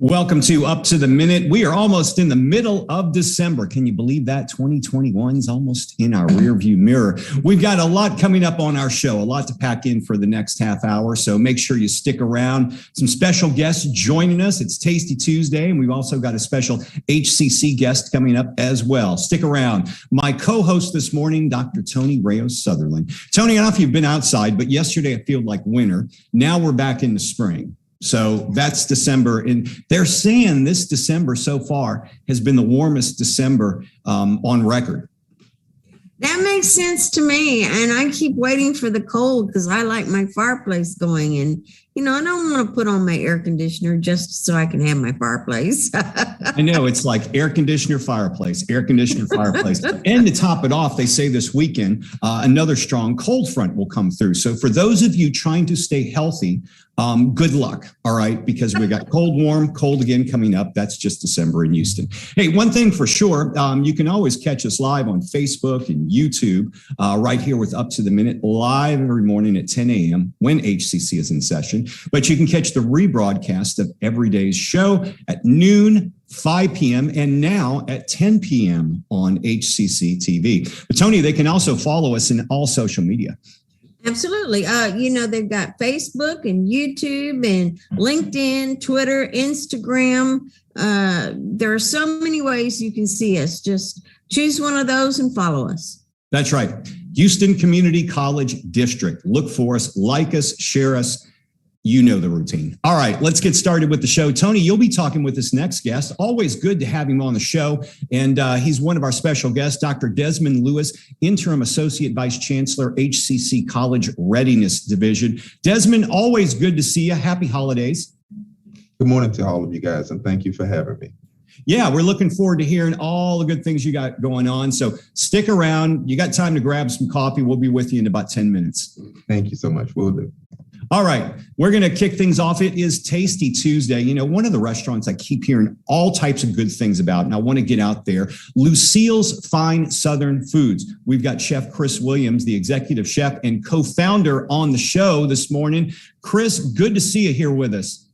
Welcome to Up to the Minute. We are almost in the middle of December. Can you believe that? 2021 is almost in our rearview mirror. We've got a lot coming up on our show, a lot to pack in for the next half hour. So make sure you stick around. Some special guests joining us. It's Tasty Tuesday, and we've also got a special HCC guest coming up as well. Stick around. My co-host this morning, Dr. Tony Rayos Sutherland. Tony, I don't know if you've been outside, but yesterday it felt like winter. Now we're back in the spring. So that's December. And they're saying this December so far has been the warmest December on record. That makes sense to me. And I keep waiting for the cold because I like my fireplace going. And, you know, I don't want to put on my air conditioner just so I can have my fireplace. I know, it's like air conditioner, fireplace. And to top it off, they say this weekend, another strong cold front will come through. So for those of you trying to stay healthy, good luck, all right, because we got cold, warm, cold again coming up. That's just December in Houston. Hey, one thing for sure, you can always catch us live on Facebook and YouTube, right here with Up to the Minute, live every morning at 10 a.m. when HCC is in session. But you can catch the rebroadcast of every day's show at noon, 5 p.m. and now at 10 p.m. on HCCTV. But Tony, they can also follow us in all social media. Absolutely. You know, they've got Facebook and YouTube and LinkedIn, Twitter, Instagram. There are so many ways you can see us. Just choose one of those and follow us. That's right. Houston Community College District. Look for us, like us, share us. You know the routine. All right, let's get started with the show. Tony, you'll be talking with this next guest. Always good to have him on the show. And he's one of our special guests, Dr. Desmond Lewis, Interim Associate Vice Chancellor, HCC College Readiness Division. Desmond, always good to see you. Happy holidays. Good morning to all of you guys, and thank you for having me. Yeah, we're looking forward to hearing all the good things you got going on. So stick around. You got time to grab some coffee. We'll be with you in about 10 minutes. Thank you so much. Will do. All right, we're going to kick things off. It is Tasty Tuesday. You know, one of the restaurants I keep hearing all types of good things about, and I want to get out there, Lucille's Fine Southern Foods. We've got Chef Chris Williams, the executive chef and co-founder, on the show this morning. Chris, good to see you here with us.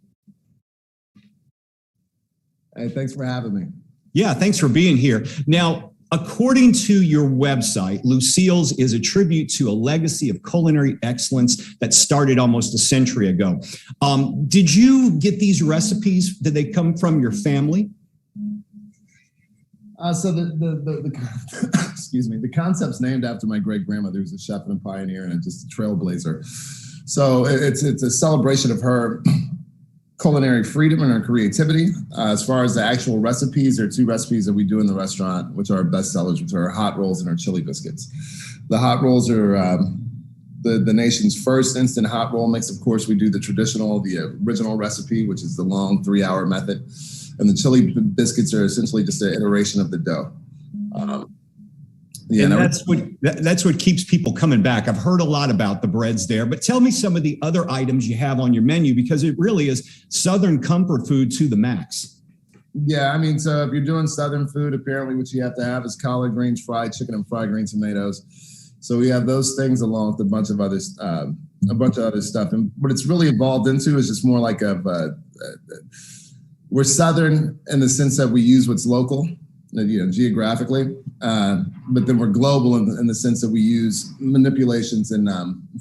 Hey, thanks for having me. Yeah, thanks for being here. Now, according to your website, Lucille's is a tribute to a legacy of culinary excellence that started almost a century ago. Did you get these recipes? Did they come from your family? So the excuse me, the concept's named after my great grandmother, who's a chef and a pioneer and just a trailblazer. So it's a celebration of her culinary freedom and our creativity. As far as the actual recipes, there are two recipes that we do in the restaurant, which are our best sellers, which are our hot rolls and our chili biscuits. The hot rolls are the nation's first instant hot roll mix. Of course, we do the original recipe, which is the long 3-hour method. And the chili biscuits are essentially just an iteration of the dough. Yeah, and that's what keeps people coming back. I've heard a lot about the breads there, but tell me some of the other items you have on your menu, because it really is Southern comfort food to the max. Yeah, I mean, so if you're doing Southern food, apparently what you have to have is collard greens, fried chicken, and fried green tomatoes. So we have those things along with a bunch of other stuff. And what it's really evolved into is just more like we're Southern in the sense that we use what's local, you know, geographically, but then we're global in the sense that we use manipulations and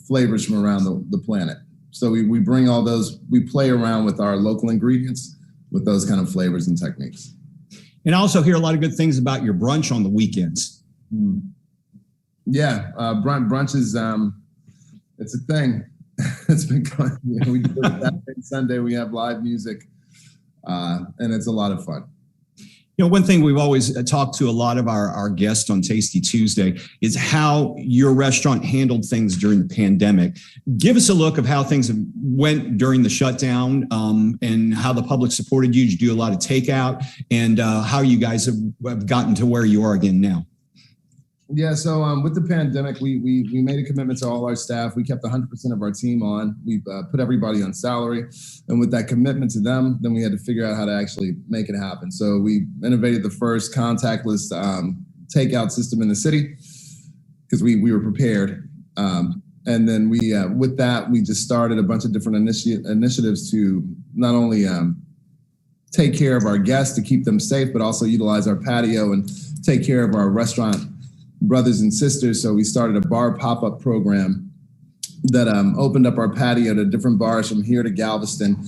flavors from around the planet. So we bring all those, we play around with our local ingredients with those kind of flavors and techniques. And I also hear a lot of good things about your brunch on the weekends. Yeah, brunch is, it's a thing. It's been going, you know, we do it Saturday and Sunday, we have live music, and it's a lot of fun. You know, one thing we've always talked to a lot of our guests on Tasty Tuesday is how your restaurant handled things during the pandemic. Give us a look of how things went during the shutdown, and how the public supported you. Did you do a lot of takeout, and how you guys have gotten to where you are again now? Yeah, so with the pandemic, we made a commitment to all our staff. We kept 100% of our team on. We put everybody on salary. And with that commitment to them, then we had to figure out how to actually make it happen. So we innovated the first contactless takeout system in the city because we were prepared. And then with that, we just started a bunch of different initiatives to not only take care of our guests to keep them safe, but also utilize our patio and take care of our restaurant brothers and sisters. So we started a bar pop-up program that opened up our patio to different bars from here to Galveston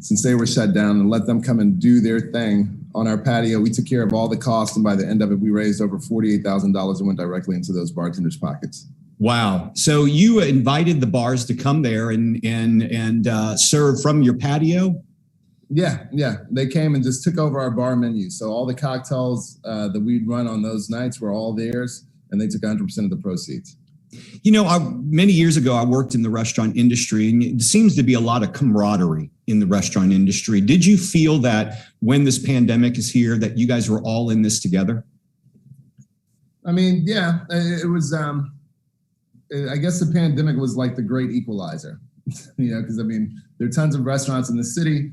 since they were shut down, and let them come and do their thing on our patio. We took care of all the costs, and by the end of it, we raised over $48,000 and went directly into those bartenders' pockets. Wow. So you invited the bars to come there and serve from your patio? Yeah. They came and just took over our bar menu. So all the cocktails that we'd run on those nights were all theirs, and they took 100% of the proceeds. You know, many years ago, I worked in the restaurant industry, and it seems to be a lot of camaraderie in the restaurant industry. Did you feel that when this pandemic is here, that you guys were all in this together? I mean, yeah, it was, I guess the pandemic was like the great equalizer, you know, because I mean, there are tons of restaurants in the city.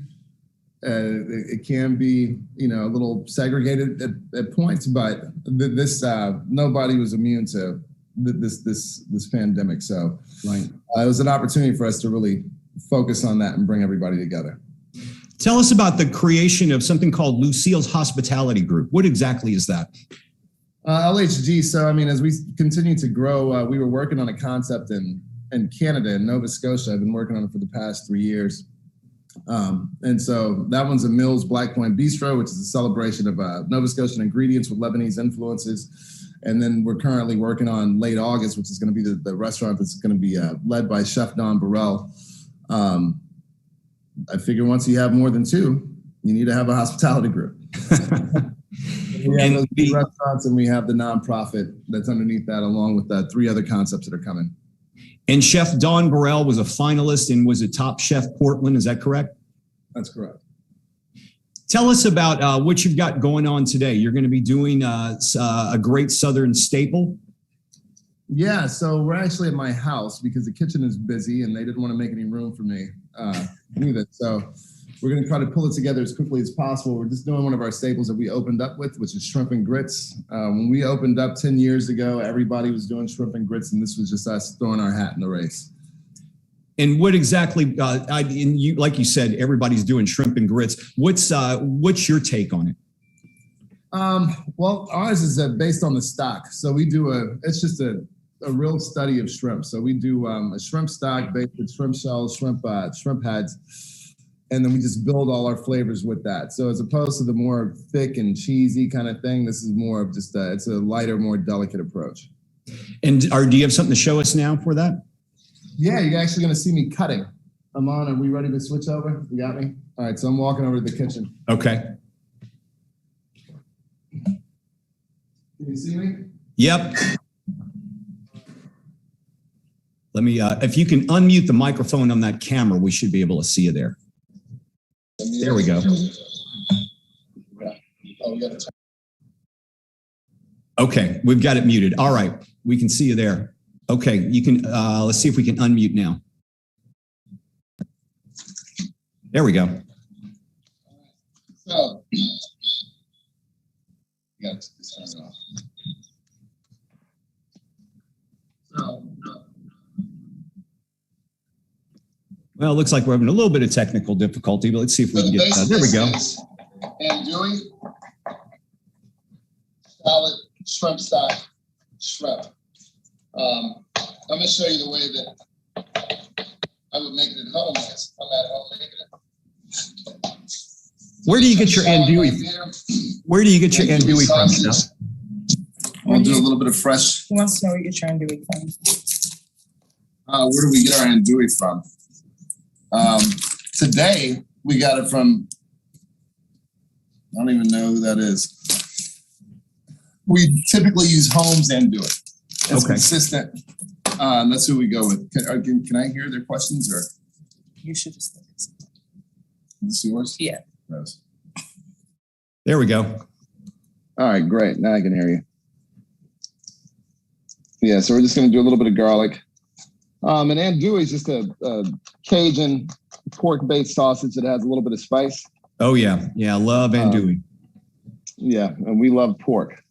It can be, you know, a little segregated at points, but this nobody was immune to this pandemic. So right. It was an opportunity for us to really focus on that and bring everybody together. Tell us about the creation of something called Lucille's Hospitality Group. What exactly is that? LHG. So, I mean, as we continue to grow, we were working on a concept in Canada, in Nova Scotia. I've been working on it for the past 3 years. And so that one's a Mills Black Point Bistro, which is a celebration of Nova Scotian ingredients with Lebanese influences. And then we're currently working on Late August, which is going to be the restaurant that's going to be led by Chef Don Burrell. I figure once you have more than two, you need to have a hospitality group. We have those two restaurants, and we have the nonprofit that's underneath that, along with 3 other concepts that are coming. And Chef Don Burrell was a finalist and was a Top Chef Portland. Is that correct? That's correct. Tell us about what you've got going on today. You're going to be doing a great Southern staple. Yeah, so we're actually at my house because the kitchen is busy and they didn't want to make any room for me either. So we're going to try to pull it together as quickly as possible. We're just doing one of our staples that we opened up with, which is shrimp and grits. When we opened up 10 years ago, everybody was doing shrimp and grits, and this was just us throwing our hat in the race. And what exactly, like you said, everybody's doing shrimp and grits. What's your take on it? Well, ours is based on the stock. So we do it's just a real study of shrimp. So we do a shrimp stock based with shrimp shells, shrimp heads, and then we just build all our flavors with that. So as opposed to the more thick and cheesy kind of thing, this is more of just it's a lighter, more delicate approach. And do you have something to show us now for that? Yeah, you're actually going to see me cutting. I'm on. Are we ready to switch over? You got me? All right, so I'm walking over to the kitchen. Okay. Can you see me? Yep. Let me, if you can unmute the microphone on that camera, we should be able to see you there. There we go. Okay, we've got it muted. All right, we can see you there. Okay, you can, let's see if we can unmute now. There we go. So, you got to turn it off. Well, it looks like we're having a little bit of technical difficulty, but let's see if we can get that. There we go. Andouille, salad, shrimp stock, shrimp. I'm going to show you the way that I would make it at home. Yes, I'm at home making it. Where do you get your andouille? Where do you get your andouille from, Steph? I'll do a little bit of fresh. Who wants to know where you get your andouille from? Where do we get our andouille from? Today, we got it from, I don't even know who that is. We typically use Holmes andouille. It's consistent. That's who we go with. Can I hear their questions, or? You should just look. Is this yours? Yeah. Rose. There we go. All right, great. Now I can hear you. Yeah, so we're just going to do a little bit of garlic. And andouille is just a Cajun pork-based sausage that has a little bit of spice. Oh, yeah. Yeah, I love andouille. Yeah, and we love pork.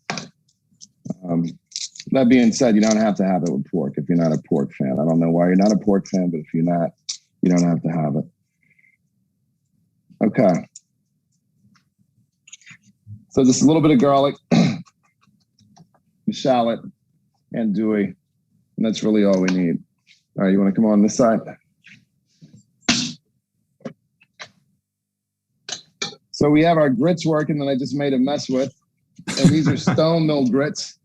That being said, you don't have to have it with pork if you're not a pork fan. I don't know why you're not a pork fan, but if you're not, you don't have to have it. Okay. So just a little bit of garlic, shallot, andouille, and that's really all we need. All right, you want to come on this side? So we have our grits working that I just made a mess with, and these are stone mill grits,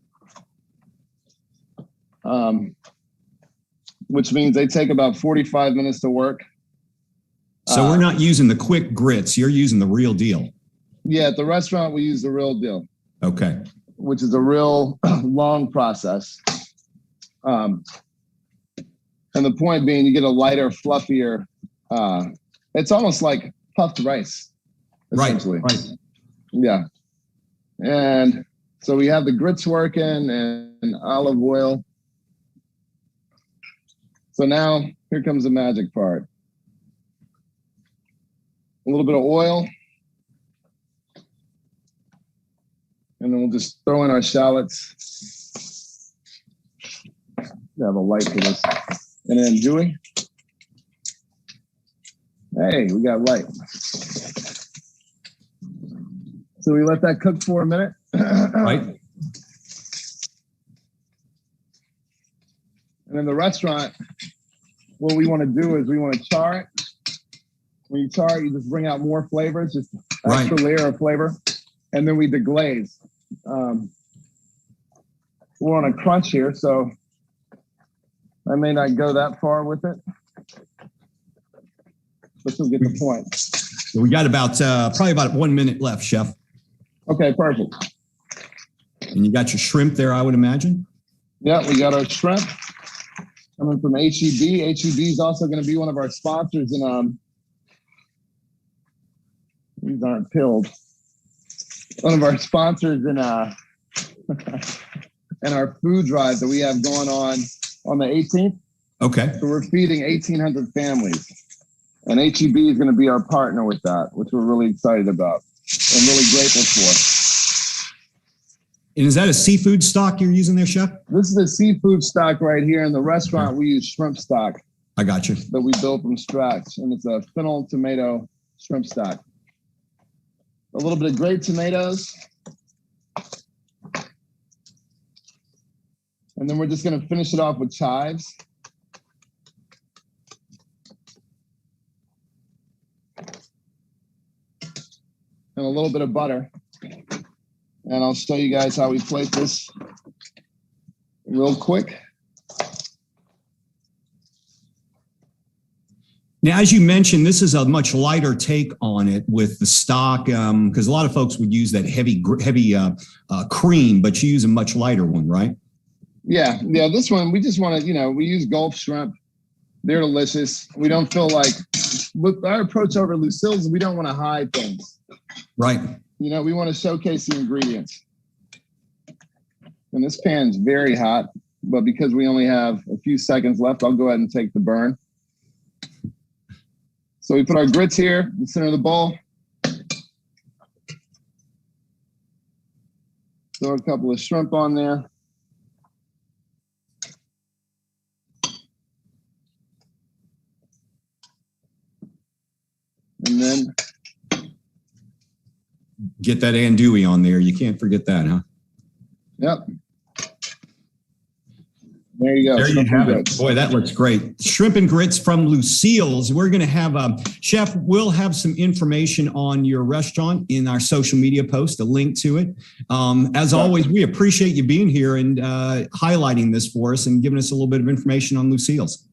which means they take about 45 minutes to work. So we're not using the quick grits. You're using the real deal. Yeah, at the restaurant, we use the real deal. Okay. Which is a real long process. And the point being, you get a lighter, fluffier, it's almost like puffed rice, essentially. Right. Yeah. And so we have the grits working and olive oil. So now here comes the magic part. A little bit of oil. And then we'll just throw in our shallots. We have a light for this. And then andouille. Hey, we got light. So we let that cook for a minute. Right. And in the restaurant, what we want to do is we want to char it. When you char it, you just bring out more flavors, just an extra layer of flavor. And then we deglaze. We're on a crunch here, so I may not go that far with it, but you'll get the point. We got about probably about 1 minute left, Chef. Okay, perfect. And you got your shrimp there, I would imagine. Yeah, we got our shrimp coming from HEB. HEB is also going to be one of our sponsors in these aren't pilled. One of our sponsors in in our food drive that we have going on the 18th. Okay. So we're feeding 1,800 families, and HEB is going to be our partner with that, which we're really excited about and really grateful for. And is that a seafood stock you're using there, Chef? This is a seafood stock right here. In the restaurant, we use shrimp stock. I got you. That we built from scratch, and it's a fennel tomato shrimp stock. A little bit of grated tomatoes. And then we're just going to finish it off with chives. And a little bit of butter. And I'll show you guys how we plate this real quick. Now, as you mentioned, this is a much lighter take on it with the stock, because a lot of folks would use that heavy cream, but you use a much lighter one, right? Yeah. This one, we just want to, we use Gulf shrimp. They're delicious. We don't feel like, with our approach over Lucille's, we don't want to hide things. Right. We want to showcase the ingredients. And this pan's very hot, but because we only have a few seconds left, I'll go ahead and take the burn. So we put our grits here in the center of the bowl. Throw a couple of shrimp on there. And then get that andouille on there. You can't forget that, huh? Yep. There you go. There you have it. Boy, that looks great. Shrimp and grits from Lucille's. We're going to have, Chef, we'll have some information on your restaurant in our social media post, a link to it. As always, we appreciate you being here and highlighting this for us and giving us a little bit of information on Lucille's.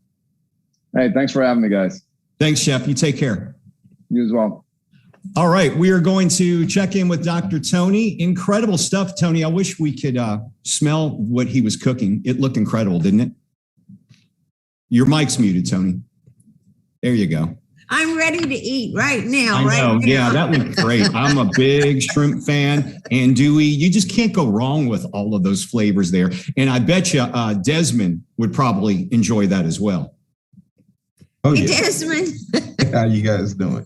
Hey, thanks for having me, guys. Thanks, Chef. You take care. You as well. All right, we are going to check in with Dr. Tony. Incredible stuff, Tony. I wish we could smell what he was cooking. It looked incredible, didn't it? Your mic's muted, Tony. There you go. I'm ready to eat right now. I know. Right now. Yeah, that looked great. I'm a big shrimp fan. Andouille, you just can't go wrong with all of those flavors there. And I bet you Desmond would probably enjoy that as well. Oh, hey, yeah. Desmond. How you guys doing?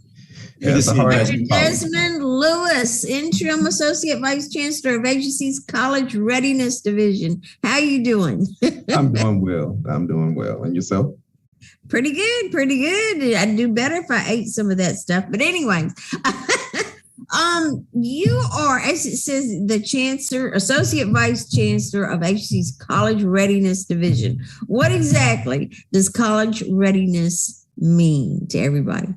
Yeah, Dr. Desmond Lewis, Interim Associate Vice Chancellor of HCC's College Readiness Division. How you doing? I'm doing well. And yourself? Pretty good. I'd do better if I ate some of that stuff. But anyway, You are, as it says, the Chancellor, Associate Vice Chancellor of HC's College Readiness Division. What exactly does college readiness mean to everybody?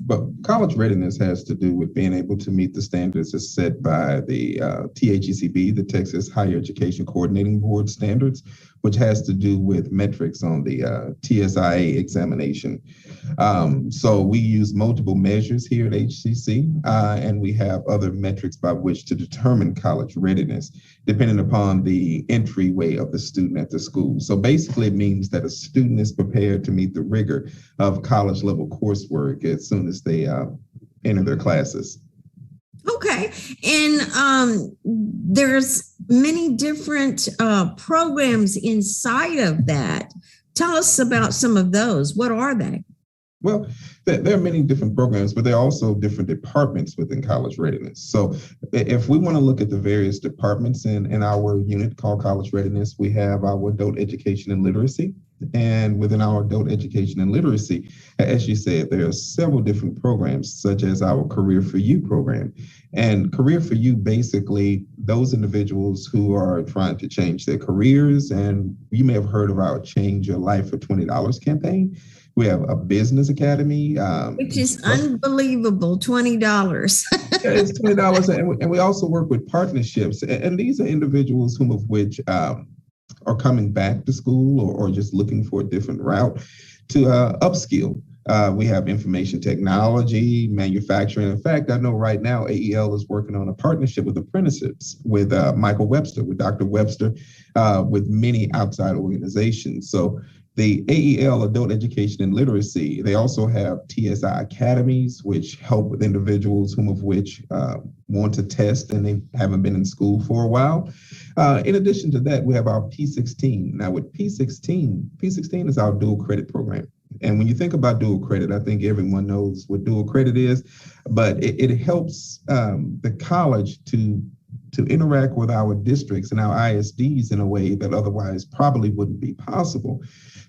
But college readiness has to do with being able to meet the standards as set by the THCCTV, the Texas Higher Education Coordinating Board standards, which has to do with metrics on the TSIA examination. So we use multiple measures here at HCC, and we have other metrics by which to determine college readiness, depending upon the entryway of the student at the school. So basically, it means that a student is prepared to meet the rigor of college level coursework as soon as they enter their classes. Okay. And there's many different programs inside of that. Tell us about some of those. What are they? Well, there are many different programs, but there are also different departments within college readiness. So if we want to look at the various departments in our unit called College Readiness, we have our adult education and literacy. And within our adult education and literacy, as you said, there are several different programs, such as our Career for You program. And Career for You, basically, those individuals who are trying to change their careers. And you may have heard of our Change Your Life for $20 campaign. We have a business academy. Which is unbelievable, $20. It's $20. And we also work with partnerships. And these are individuals whom of which are coming back to school or just looking for a different route to upskill. We have information technology, manufacturing. In fact, I know right now AEL is working on a partnership with apprenticeships with Michael Webster, with Dr. Webster, with many outside organizations. So the AEL, Adult Education and Literacy, they also have TSI academies, which help with individuals whom of which want to test and they haven't been in school for a while. In addition to that, we have our P16. Now with P16 is our dual credit program. And when you think about dual credit, I think everyone knows what dual credit is, but it helps the college to interact with our districts and our ISDs in a way that otherwise probably wouldn't be possible.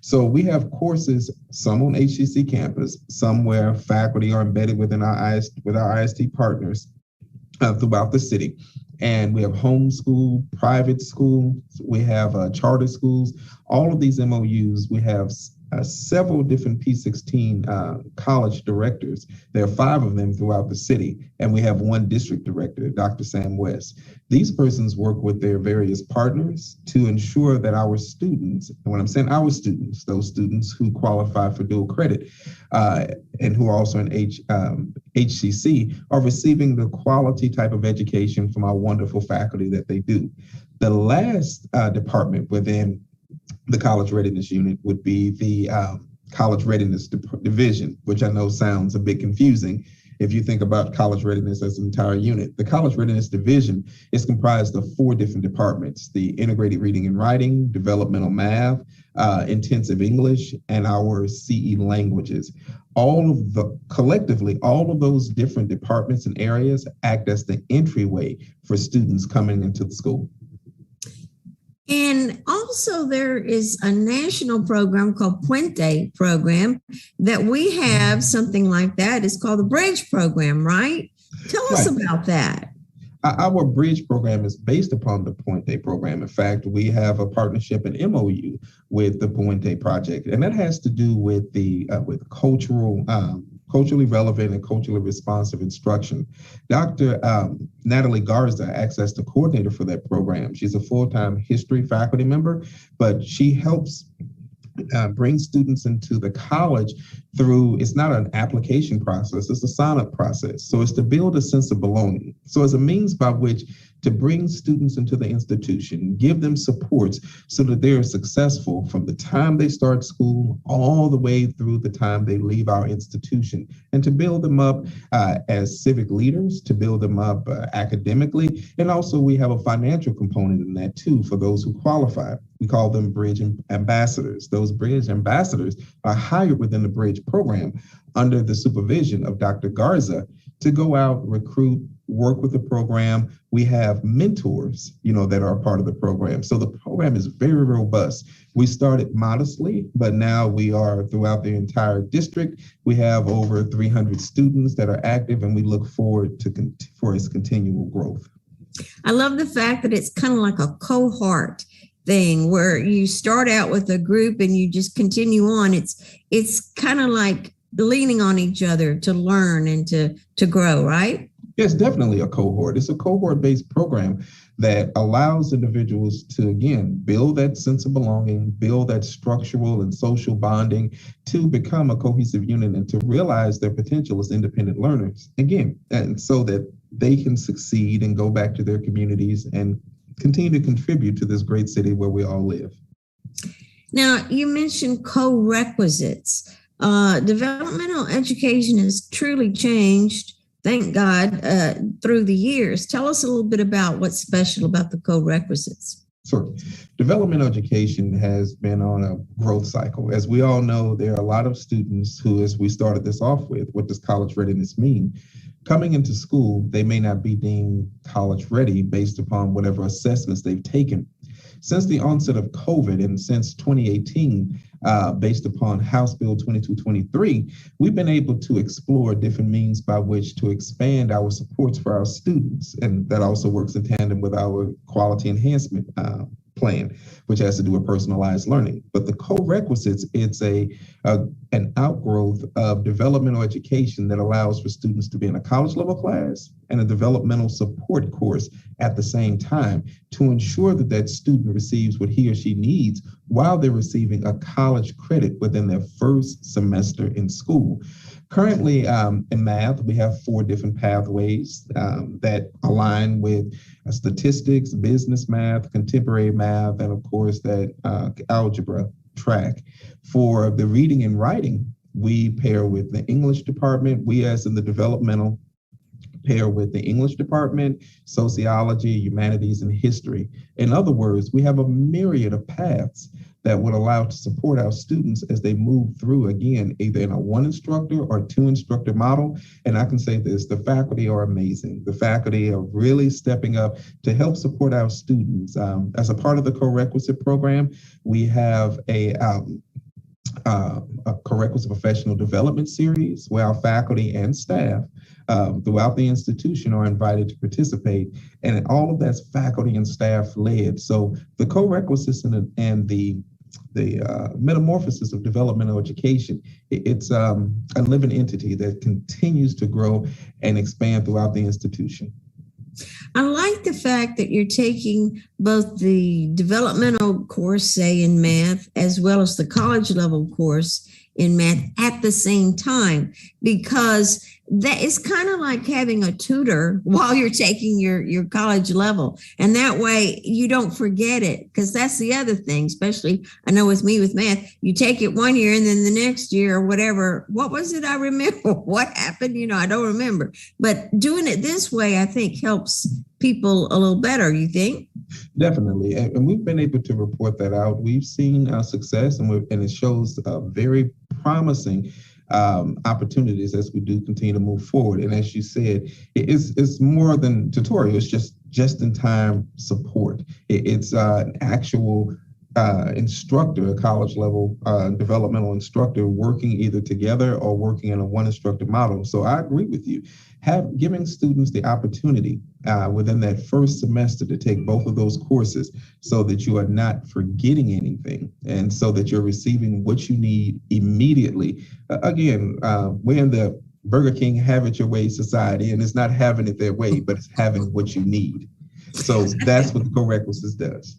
So we have courses, some on HCC campus, some where faculty are embedded within our ISD partners throughout the city. And we have homeschool, private schools, we have charter schools, all of these MOUs. We have several different P16 college directors. There are 5 of them throughout the city, and we have one district director, Dr. Sam West. These persons work with their various partners to ensure that our students, and when I'm saying our students, those students who qualify for dual credit and who are also in HCC, are receiving the quality type of education from our wonderful faculty that they do. The last department within the College Readiness Unit would be the College Readiness Division, which I know sounds a bit confusing if you think about College Readiness as an entire unit. The College Readiness Division is comprised of 4 different departments: the Integrated Reading and Writing, Developmental Math, Intensive English, and our CE languages. Collectively, all of those different departments and areas act as the entryway for students coming into the school. And also there is a national program called Puente program that we have, something like that. It's called the Bridge program, right? Tell us about that. Our Bridge program is based upon the Puente program. In fact, we have a partnership and MOU with the Puente project, and that has to do with the culturally relevant and culturally responsive instruction. Dr. Natalie Garza acts as the coordinator for that program. She's a full-time history faculty member, but she helps bring students into the college through, it's not an application process, it's a sign-up process. So it's to build a sense of belonging. So as a means by which to bring students into the institution, give them supports so that they're successful from the time they start school all the way through the time they leave our institution, and to build them up as civic leaders, to build them up academically. And also we have a financial component in that too for those who qualify. We call them Bridge Ambassadors. Those Bridge Ambassadors are hired within the Bridge program under the supervision of Dr. Garza to go out, recruit work with the program. We have mentors, that are a part of the program. So the program is very robust. We started modestly, but now we are throughout the entire district. We have over 300 students that are active, and we look forward for its continual growth. I love the fact that it's kind of like a cohort thing where you start out with a group and you just continue on. It's kind of like leaning on each other to learn and to grow, right? Yes, definitely a cohort. It's a cohort-based program that allows individuals to, again, build that sense of belonging, build that structural and social bonding to become a cohesive unit and to realize their potential as independent learners, again, and so that they can succeed and go back to their communities and continue to contribute to this great city where we all live. Now, you mentioned co-requisites. Developmental education has truly changed, thank God, through the years. Tell us a little bit about what's special about the co-requisites. Sure. Developmental education has been on a growth cycle. As we all know, there are a lot of students who, as we started this off with, what does college readiness mean? Coming into school, they may not be deemed college ready based upon whatever assessments they've taken. Since the onset of COVID and since 2018, based upon House Bill 2223, we've been able to explore different means by which to expand our supports for our students. And that also works in tandem with our quality enhancement plan, which has to do with personalized learning. But the co-requisites, it's an outgrowth of developmental education that allows for students to be in a college level class and a developmental support course at the same time to ensure that that student receives what he or she needs while they're receiving a college credit within their first semester in school. Currently, in math, we have 4 different pathways that align with statistics, business math, contemporary math, and of course that algebra track. For the reading and writing, we pair with the English department. We, as in the developmental, pair with the English department, sociology, humanities, and history. In other words, we have a myriad of paths that would allow to support our students as they move through, again, either in a 1 instructor or 2 instructor model. And I can say this, the faculty are amazing. The faculty are really stepping up to help support our students. As a part of the co-requisite program, we have a co-requisite professional development series where our faculty and staff throughout the institution are invited to participate. And all of that's faculty and staff led. So the co-requisites and the metamorphosis of developmental education, it's a living entity that continues to grow and expand throughout the institution. I like the fact that you're taking both the developmental course, say in math, as well as the college level course in math at the same time, because that is kind of like having a tutor while you're taking your college level. And that way you don't forget it, because that's the other thing, especially I know with me with math, you take it one year and then the next year or whatever. What was it? I remember what happened. I don't remember. But doing it this way, I think helps people a little better, you think? Definitely. And we've been able to report that out. We've seen success and it shows very promising opportunities as we do continue to move forward. And as you said, it's more than tutorial. It's just in time support. It's an actual instructor, a college level developmental instructor working either together or working in a 1 instructor model. So I agree with you. Giving students the opportunity within that first semester to take both of those courses so that you are not forgetting anything and so that you're receiving what you need immediately. Again, we're in the Burger King have it your way society, and it's not having it their way, but it's having what you need. So that's what the co-requisites does.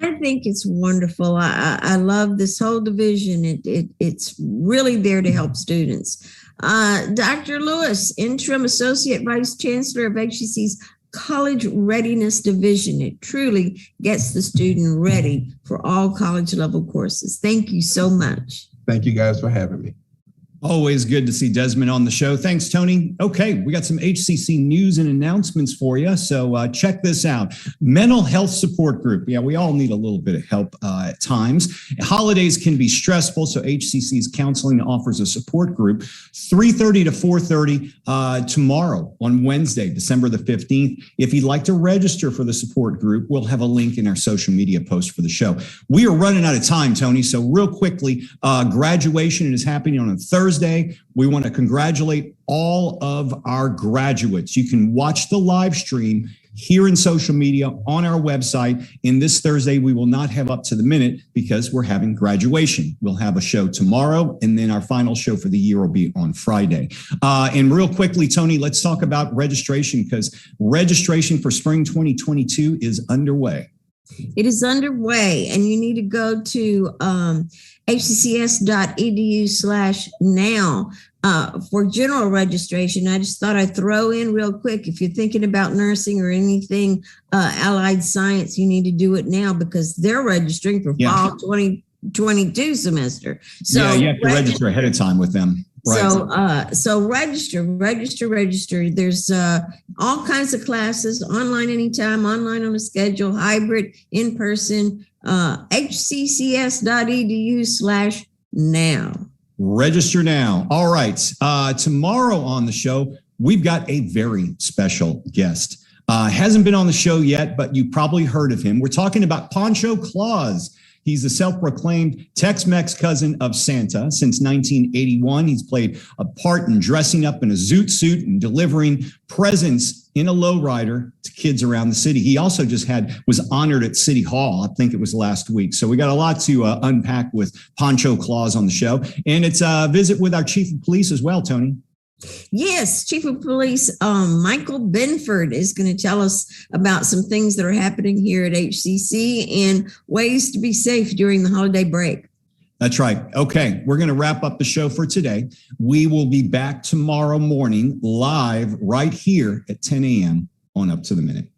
I think it's wonderful. I love this whole division. It's really there to help students. Dr. Lewis, Interim Associate Vice Chancellor of HCC's College Readiness Division. It truly gets the student ready for all college level courses. Thank you so much. Thank you guys for having me. Always good to see Desmond on the show. Thanks, Tony. Okay, we got some HCC news and announcements for you. So check this out. Mental health support group. Yeah, we all need a little bit of help at times. Holidays can be stressful, so HCC's counseling offers a support group 3:30 to 4:30 tomorrow on Wednesday, December the 15th. If you'd like to register for the support group, we'll have a link in our social media post for the show. We are running out of time, Tony, so real quickly, graduation is happening on a Thursday. We want to congratulate all of our graduates. You can watch the live stream here in social media on our website. And this Thursday, we will not have Up to the Minute because we're having graduation. We'll have a show tomorrow, and then our final show for the year will be on Friday. And real quickly, Tony, let's talk about registration, because registration for spring 2022 is underway. It is underway, and you need to go to hccs.edu/now for general registration. I just thought I'd throw in real quick, if you're thinking about nursing or anything allied science, you need to do it now because they're registering for fall 2022 semester. So yeah, you have to register ahead of time with them. Right. So register. There's all kinds of classes, online anytime, online on a schedule, hybrid, in person, hccs.edu/now. Register now. All right. Tomorrow on the show, we've got a very special guest. Hasn't been on the show yet, but you probably heard of him. We're talking about Pancho Claus. He's the self-proclaimed Tex-Mex cousin of Santa since 1981. He's played a part in dressing up in a zoot suit and delivering presents in a lowrider to kids around the city. He also was honored at City Hall. I think it was last week. So we got a lot to unpack with Pancho Claus on the show. And it's a visit with our chief of police as well, Tony. Yes, Chief of Police Michael Benford is going to tell us about some things that are happening here at HCC and ways to be safe during the holiday break. That's right. Okay, we're going to wrap up the show for today. We will be back tomorrow morning live right here at 10 a.m. on Up to the Minute.